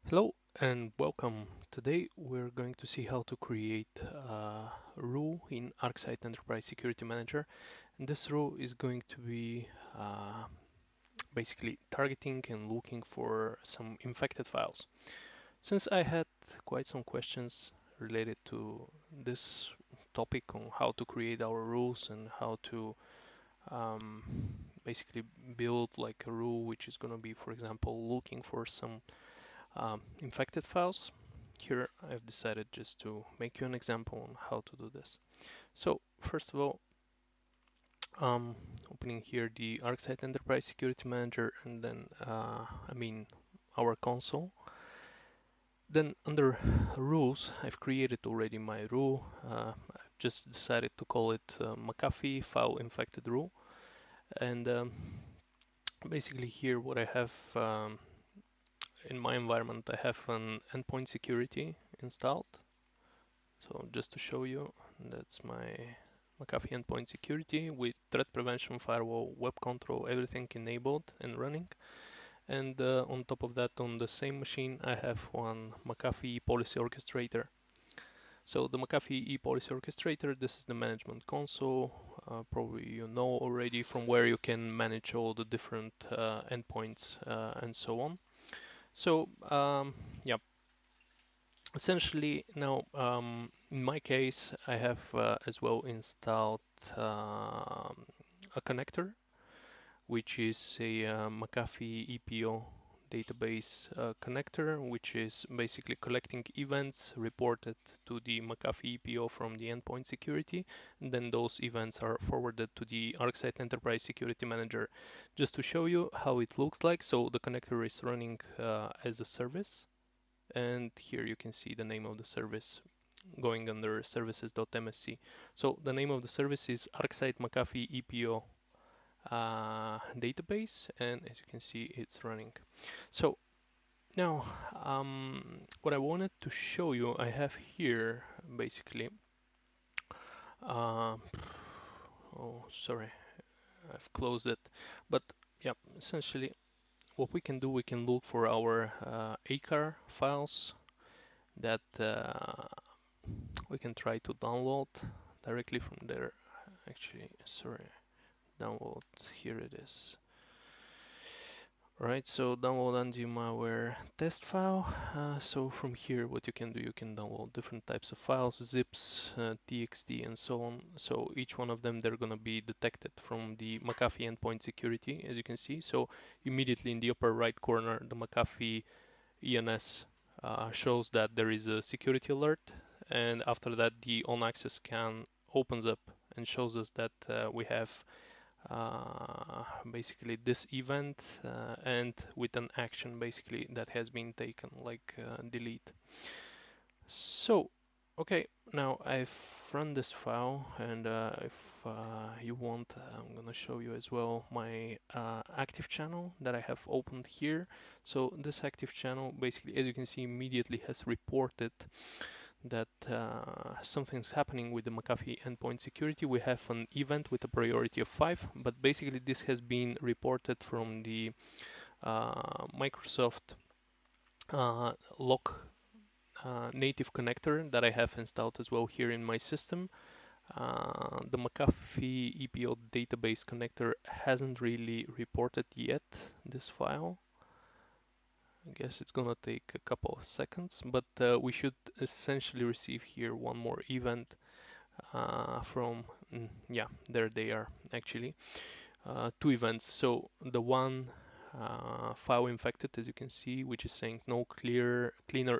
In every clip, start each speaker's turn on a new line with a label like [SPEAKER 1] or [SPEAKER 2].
[SPEAKER 1] Hello and welcome. Today we're going to see how to create a rule in ArcSight Enterprise Security Manager. And this rule is going to be basically targeting and looking for some infected files. Since I had quite some questions related to this topic on how to create our rules and how to um, basically build like a rule which is going to be, for example, looking for some infected files. Here I've decided just to make you an example on how to do this. So first of all, opening here the ArcSight Enterprise Security Manager and then our console. Then under rules, I've created already my rule. I've just decided to call it McAfee File Infected Rule. And basically here what I have in my environment, I have an endpoint security installed. So just to show you, that's my McAfee endpoint security with threat prevention, firewall, web control, everything enabled and running. And on top of that, on the same machine, I have one McAfee policy orchestrator. So the McAfee policy orchestrator, this is the management console. Probably you know already from where you can manage all the different endpoints and so on. So yeah, essentially now in my case I have as well installed a connector which is a McAfee EPO database connector, which is basically collecting events reported to the McAfee EPO from the endpoint security, and then those events are forwarded to the ArcSight Enterprise Security Manager. Just to show you how it looks like, so the connector is running as a service, and here you can see the name of the service going under services.msc. So the name of the service is ArcSight McAfee EPO database, and as you can see, it's running. So now, what I wanted to show you, I have here basically. Uh, oh, sorry, I've closed it. But yeah, essentially, what we can do, we can look for our ACAR files that we can try to download directly from there. Actually, sorry, download, here it is. Right, so download anti-malware test file. So from here, what you can do, you can download different types of files, zips, txt, and so on. So each one of them, they're gonna be detected from the McAfee endpoint security, as you can see. So immediately in the upper right corner, the McAfee ENS shows that there is a security alert, and after that, the on-access scan opens up and shows us that we have basically this event and with an action basically that has been taken, like delete. So okay, now I've run this file, and if you want, I'm gonna show you as well my active channel that I have opened here. So this active channel basically, as you can see, immediately has reported that something's happening with the McAfee endpoint security. We have an event with a priority of 5, but basically this has been reported from the Microsoft log native connector that I have installed as well here in my system. The McAfee EPO database connector hasn't really reported yet this file. I guess it's gonna take a couple of seconds, but we should essentially receive here one more event from, yeah, there they are actually, two events. So the one file infected, as you can see, which is saying no cleaner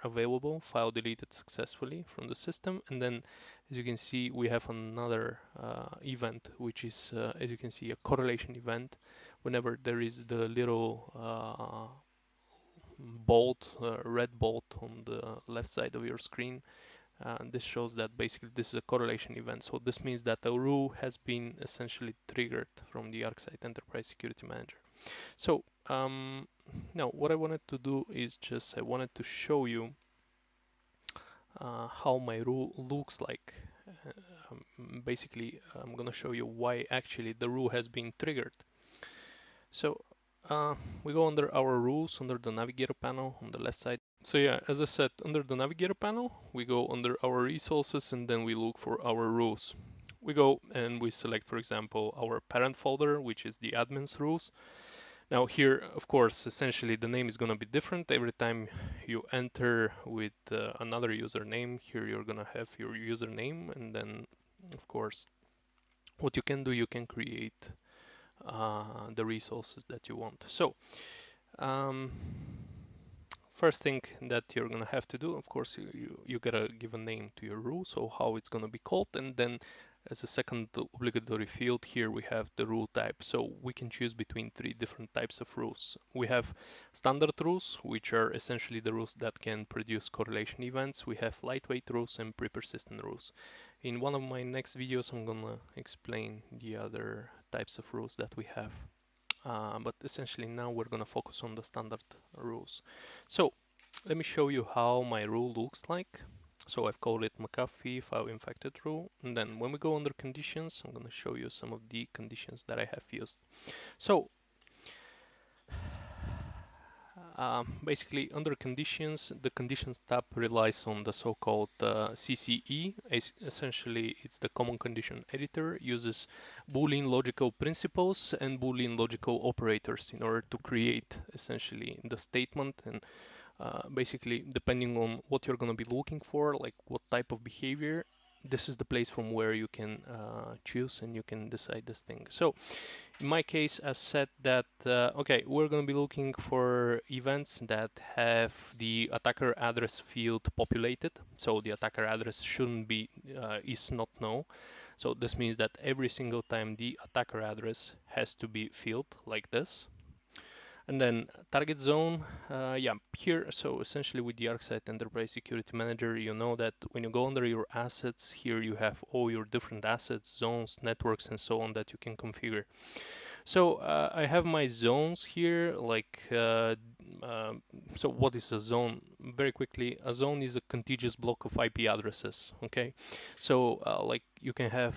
[SPEAKER 1] available, file deleted successfully from the system. And then, as you can see, we have another event, which is, as you can see, a correlation event. Whenever there is the little bolt, red bolt on the left side of your screen, this shows that basically this is a correlation event. So this means that a rule has been essentially triggered from the ArcSight Enterprise Security Manager. So now what I wanted to do is just I wanted to show you how my rule looks like. Basically, I'm going to show you why actually the rule has been triggered. So We go under our rules under the navigator panel on the left side. So yeah, as I said, under the navigator panel, we go under our resources and then we look for our rules. We go and we select, for example, our parent folder, which is the admin's rules. Now here, of course, essentially the name is going to be different every time you enter with another username. Here you're going to have your username, and then, of course, what you can do, you can create the resources that you want. So um, first thing that you're gonna have to do, of course, you gotta give a name to your rule, so how it's gonna be called, and then as a second obligatory field here we have the rule type. So we can choose between three different types of rules. We have standard rules, which are essentially the rules that can produce correlation events. We have lightweight rules and pre-persistent rules. In one of my next videos, I'm gonna explain the other types of rules that we have. But essentially now we're going to focus on the standard rules. So let me show you how my rule looks like. So I've called it McAfee file infected rule. And then when we go under conditions, I'm going to show you some of the conditions that I have used. So basically under conditions, the conditions tab relies on the so-called CCE. Essentially, it's the common condition editor, uses Boolean logical principles and Boolean logical operators in order to create essentially the statement. And basically, depending on what you're going to be looking for, like what type of behavior, this is the place from where you can choose and you can decide this thing. So in my case, I said that, okay, we're going to be looking for events that have the attacker address field populated. So the attacker address shouldn't be, is not null. So this means that every single time the attacker address has to be filled like this. And then target zone, yeah, here, so essentially with the ArcSight Enterprise Security Manager, you know that when you go under your assets, here you have all your different assets, zones, networks, and so on that you can configure. So I have my zones here, like, so what is a zone? Very quickly, a zone is a contiguous block of IP addresses, okay? So like you can have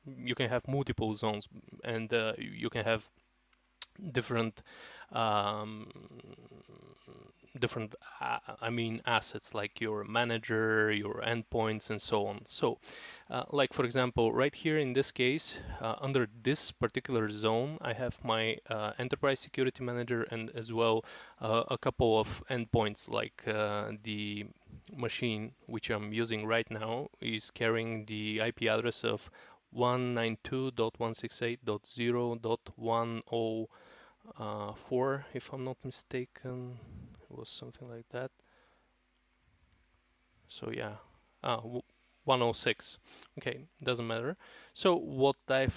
[SPEAKER 1] you can have multiple zones and you can have different um, different I mean assets like your manager, your endpoints, and so on. So like for example right here in this case under this particular zone I have my enterprise security manager and as well a couple of endpoints like the machine which I'm using right now is carrying the IP address of 192.168.0.10 4, if I'm not mistaken. It was something like that. So yeah, 106. Okay, doesn't matter. So what I've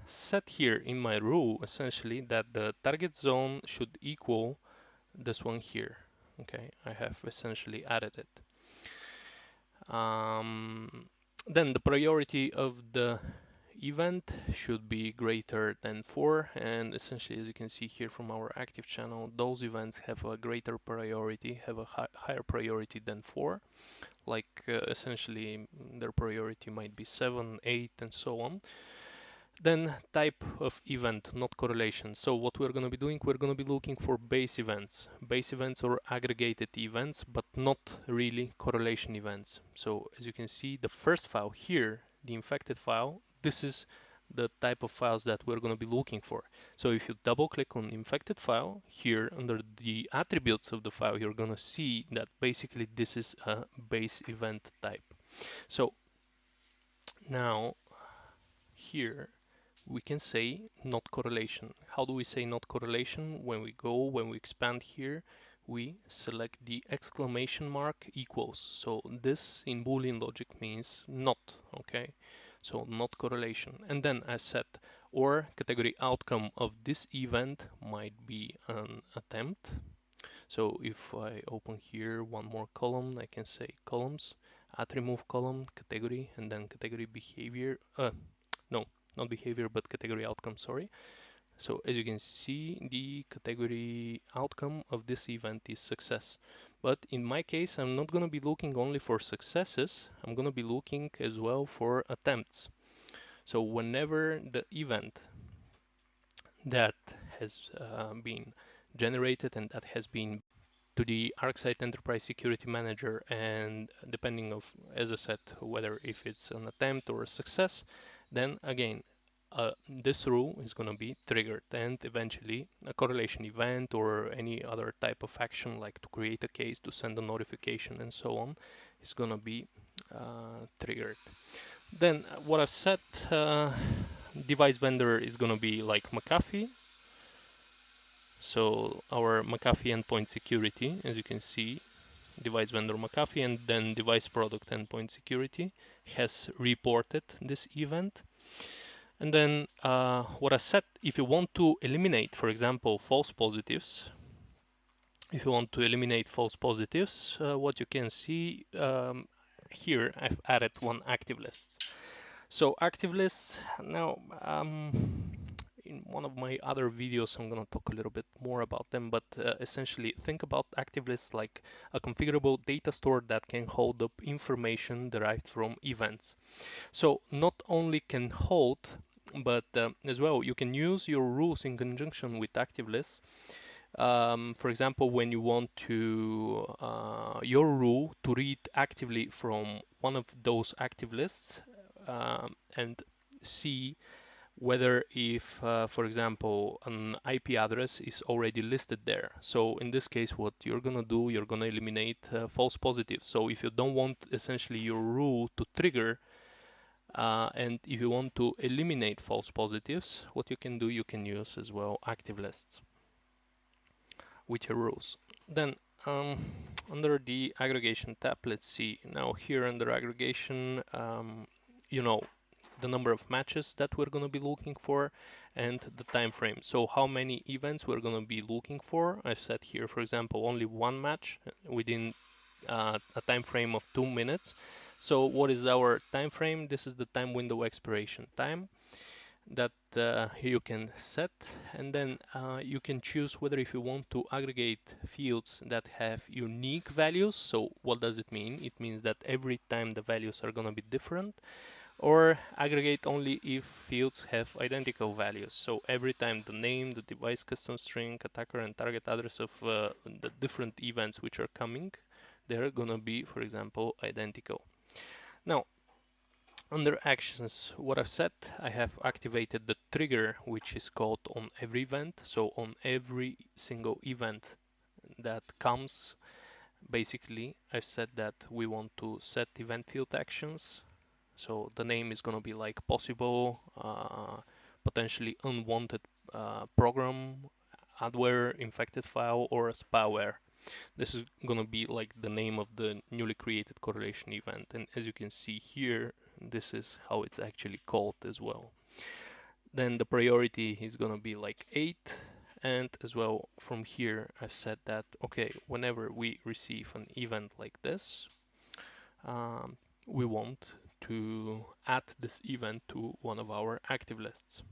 [SPEAKER 1] set here in my rule, essentially, that the target zone should equal this one here. Okay, I have essentially added it. Then the priority of the event should be greater than 4, and essentially as you can see here from our active channel, those events have a greater priority, have a higher priority than 4, like essentially their priority might be 7, 8, and so on. Then type of event, not correlation. So what we're going to be doing, we're going to be looking for base events or aggregated events, but not really correlation events. So as you can see, the first file here, the infected file, this is the type of files that we're going to be looking for. So if you double click on infected file here under the attributes of the file, you're going to see that basically this is a base event type. So now here we can say not correlation. How do we say not correlation? When we expand here, we select the exclamation mark equals. So this in Boolean logic means not, okay? So not correlation. And then I set or category outcome of this event might be an attempt. So if I open here one more column, I can say columns, add remove column, category, and then category behavior. No, not behavior, but category outcome, sorry. So as you can see, the category outcome of this event is success. But in my case, I'm not going to be looking only for successes. I'm going to be looking as well for attempts. So whenever the event that has been generated and that has been to the ArcSight Enterprise Security Manager, and depending of, as I said, whether if it's an attempt or a success, then again, this rule is going to be triggered, and eventually a correlation event or any other type of action like to create a case, to send a notification and so on is going to be triggered. Then what I've said, device vendor is going to be like McAfee. So our McAfee endpoint security, as you can see, device vendor McAfee, and then device product endpoint security has reported this event. And then what I said, if you want to eliminate, for example, false positives, what you can see here, I've added one active list. So active lists, now in one of my other videos, I'm going to talk a little bit more about them, but essentially think about active lists like a configurable data store that can hold up information derived from events. So not only can hold, but as well, you can use your rules in conjunction with active lists. For example, when you want to your rule to read actively from one of those active lists and see whether if, for example, an IP address is already listed there. So in this case, what you're going to do, you're going to eliminate false positives. So if you don't want essentially your rule to trigger and if you want to eliminate false positives, what you can do, you can use as well active lists with your rules. Then under the aggregation tab, let's see. Now here under aggregation, you know, the number of matches that we're going to be looking for and the time frame. So how many events we're going to be looking for. I've set here, for example, only one match within a time frame of 2 minutes. So what is our time frame? This is the time window expiration time that you can set, and then you can choose whether if you want to aggregate fields that have unique values. So what does it mean? It means that every time the values are going to be different, or aggregate only if fields have identical values. So every time the name, the device custom string, attacker and target address of the different events which are coming, they're gonna be, for example, identical. Now, under actions, what I've said, I have activated the trigger, which is called on every event. So on every single event that comes, basically, I've said that we want to set event field actions. So the name is going to be like possible, potentially unwanted program, adware, infected file, or spyware. This is going to be like the name of the newly created correlation event. And as you can see here, this is how it's actually called as well. Then the priority is going to be like 8. And as well from here, I've said that, okay, whenever we receive an event like this, we want to add this event to one of our active lists.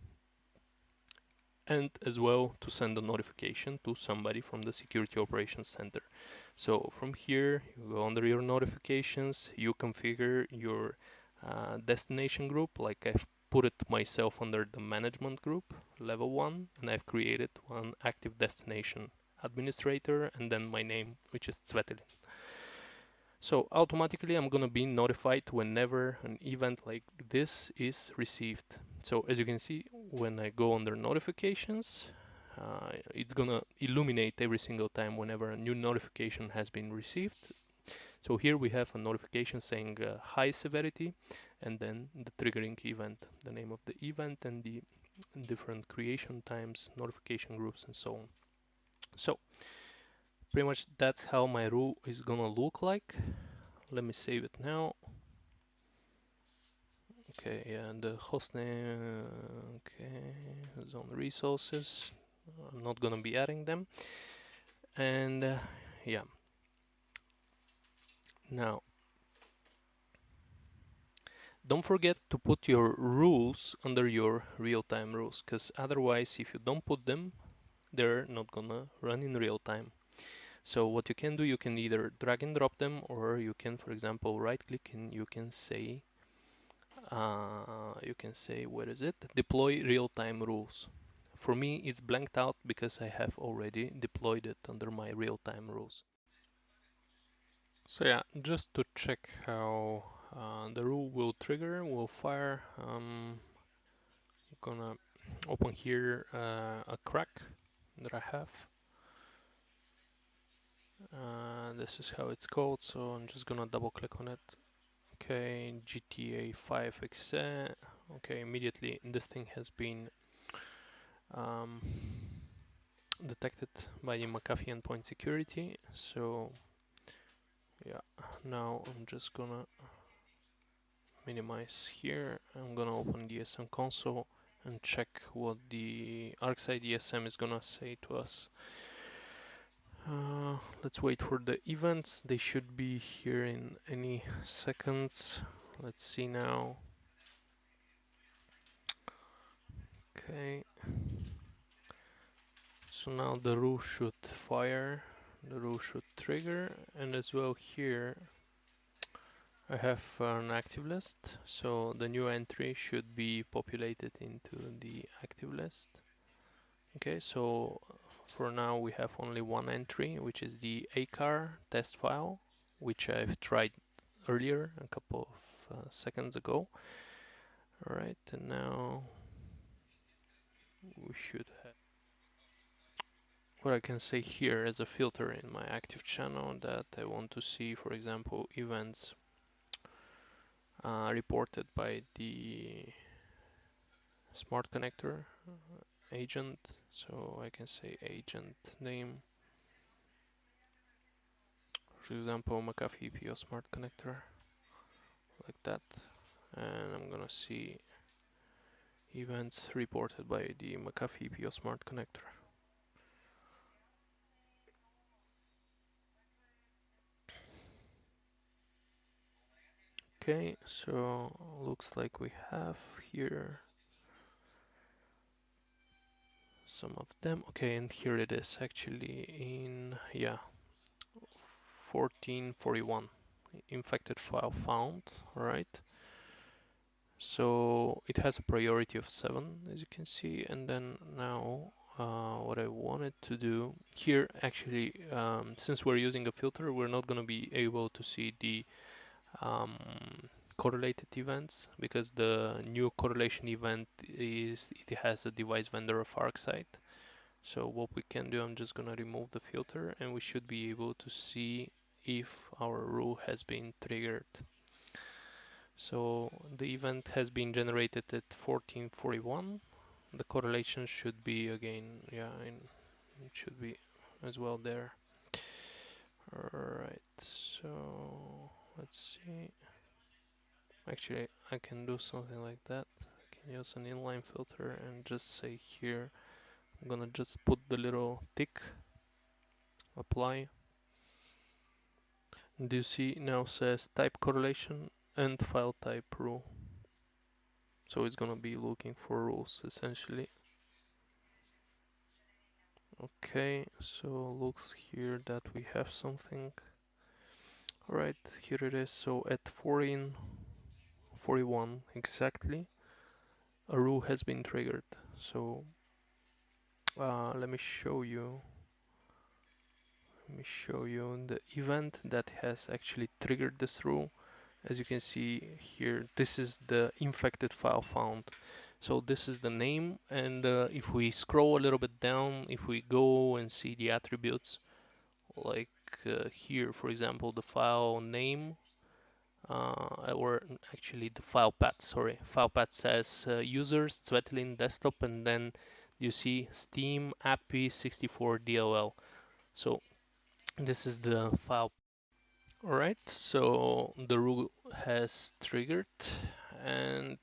[SPEAKER 1] And as well to send a notification to somebody from the Security Operations Center. So from here, you go under your notifications, you configure your destination group, like I've put it myself under the management group, level 1, and I've created one active destination administrator, and then my name, which is Tsvetelin. So automatically I'm going to be notified whenever an event like this is received. So as you can see, when I go under notifications, it's going to illuminate every single time whenever a new notification has been received. So here we have a notification saying high severity, and then the triggering event, the name of the event and the different creation times, notification groups, and so on. So pretty much that's how my rule is going to look like. Let me save it now. Okay, and the hostname, okay, zone resources. I'm not gonna be adding them. And yeah, now don't forget to put your rules under your real-time rules, because otherwise, if you don't put them, they're not gonna run in real time. So what you can do, you can either drag and drop them, or you can, for example, right-click and you can say, where is it? Deploy real-time rules. for me it's blanked out because I have already deployed it under my real-time rules. So yeah, just to check how the rule will trigger, will fire, I'm gonna open here a crack that I have. This is how it's called, so I'm just gonna double click on it. Okay, GTA 5 exe. Okay, immediately this thing has been um, detected by the McAfee endpoint security. So yeah, now I'm just gonna minimize here. I'm gonna open the ESM console and check what the ArcSight ESM is gonna say to us. Let's wait for the events. They should be here in any seconds. Let's see now. Okay. So now the rule should fire, the rule should trigger, and as well here I have an active list, so the new entry should be populated into the active list. Okay, so for now we have only one entry, which is the ACAR test file, which I've tried earlier, a couple of seconds ago. All right, and now we should have what I can say here as a filter in my active channel that I want to see, for example, events reported by the smart connector agent. So I can say agent name, for example, McAfee EPO smart connector, like that. And I'm gonna see events reported by the McAfee EPO smart connector. Okay, so looks like we have here some of them. Okay, and here it is actually in, yeah, 1441 infected file found. All right, so it has a priority of 7, as you can see. And then now what I wanted to do here, actually, since we're using a filter, we're not going to be able to see the um, correlated events, because the new correlation event is, it has a device vendor of ArcSight. So what we can do, I'm just gonna remove the filter and we should be able to see if our rule has been triggered. So the event has been generated at 1441. The correlation should be again, yeah, it should be as well there. Alright, so let's see. Actually, I can do something like that. I can use an inline filter and just say here, I'm gonna just put the little tick, apply. Do you see now says type correlation and file type rule? So it's gonna be looking for rules essentially. Okay, so looks here that we have something. Alright, here it is. So at 1441 exactly, a rule has been triggered. So let me show you. Let me show you the event that has actually triggered this rule. As you can see here, this is the infected file found. So this is the name, and if we scroll a little bit down, if we go and see the attributes, like here, for example, the file name, or actually the file path, sorry, file path says users, Tsvetelin desktop, and then you see Steam API 64 DLL. So this is the file. All right, so the rule has triggered, and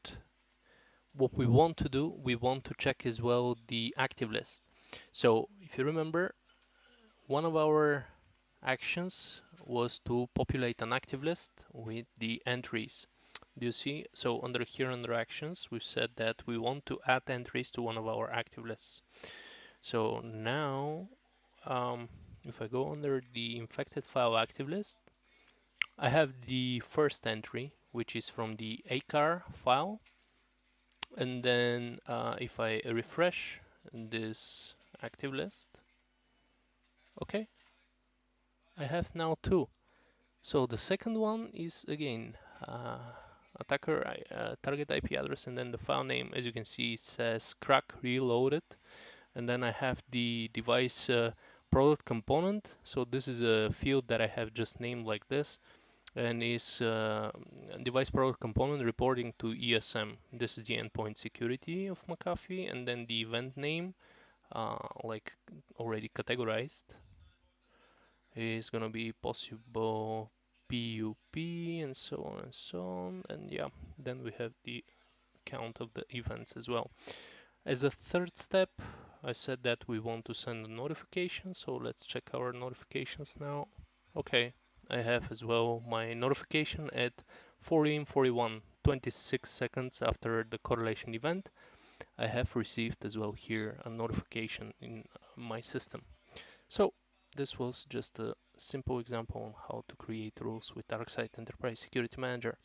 [SPEAKER 1] what we want to do, we want to check as well the active list. So if you remember, one of our actions was to populate an active list with the entries. Do you see? So under here, under actions, we've said that we want to add entries to one of our active lists. So now, if I go under the infected file active list, I have the first entry, which is from the ACAR file. And then if I refresh this active list. Okay, I have now two. So the second one is again attacker target IP address, and then the file name, as you can see, it says crack reloaded, and then I have the device product component. So this is a field that I have just named like this, and is device product component reporting to ESM. This is the endpoint security of McAfee, and then the event name, like already categorized, is gonna be possible PUP and so on and so on. And yeah, then we have the count of the events as well. As a third step, I said that we want to send a notification, so let's check our notifications now. Okay, I have as well my notification at 14:41, 26 seconds after the correlation event. I have received as well here a notification in my system. So this was just a simple example on how to create rules with ArcSight Enterprise Security Manager.